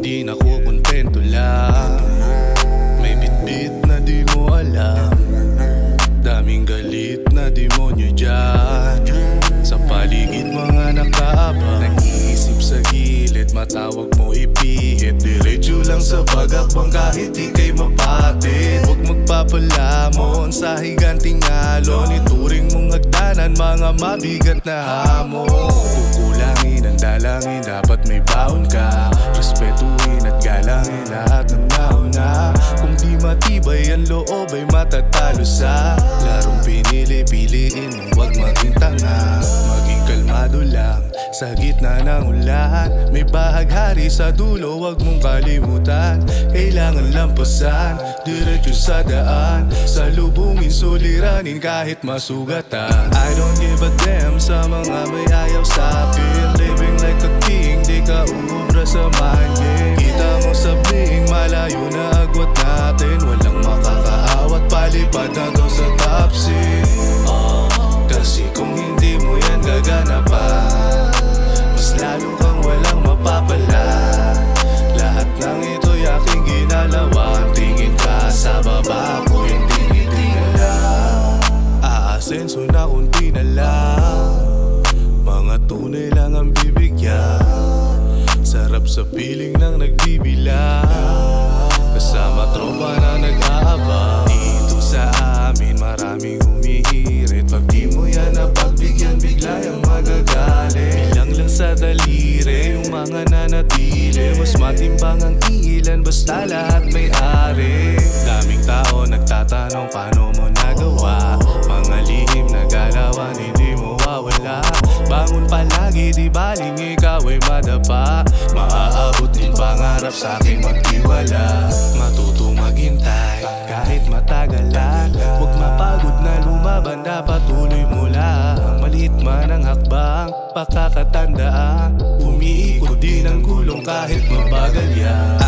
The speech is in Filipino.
di nakukontento lang. May bitbit na di mo alam, daming galit na demonyo dyan. Sa paligid mga nakaabang, nag-iisip sa gilid, matawag mo ipihit. Diretso lang sa pagakbang kahit di kay mapatid. Huwag magpapalamon sa higanting alon, ituring mong hagdanan mga mabigat na hamon. Kukulangin ang dalangin, dapat may baon ka. Respetuhin at galangin lahat ng nauna. Kung di matibay ang loob ay matatalo sa larong pinili. Piliin mong huwag maging tanga, maging kalmado lang sa gitna ng ulan. May bahaghari sa dulo, huwag mong kalimutan. Kailangan lampasan, diretso sa daan. Salubungin, suliranin kahit masugatan. I don't give a damn sa mga may ayaw sa akin. Living like a king, di ka uubra sa mind game. Kita mo sa bling, malayo na agwat natin. Walang makakaawat, palipad na to sa top seat. Kasi kung hindi mo yan gaganapan, mas lalo kang walang mapapala. Lahat ng ito'y aking ginalawan. Tingin ka sa baba ko, hindi nitingala. Aasenso na kunti na lang, mga tunay lang ang bibigyan. Sarap sa piling ng nagbibilang, kasama tropa na nag-aabang. Dito sa amin maraming humihirit, pag di mo yan napagbigyan bigla yung magagalit. Bilang lang sa daliri yung mga nanatili, mas matimbang ang ilan basta lahat may ari. Daming tao nagtatanong paano mo nagawa, mga lihim na galawan hindi mo wawala. Bangon palagi, di baling ikaw ay madapa. Maaabot din pangarap sa aking magtiwala. Matutong maghintay kahit matagalan, huwag mapagod na lumaban, dapat tuloy mo lang. Maliit man ang hakbang, pakakatandaan, umiikot din ang gulong kahit mabagal yan.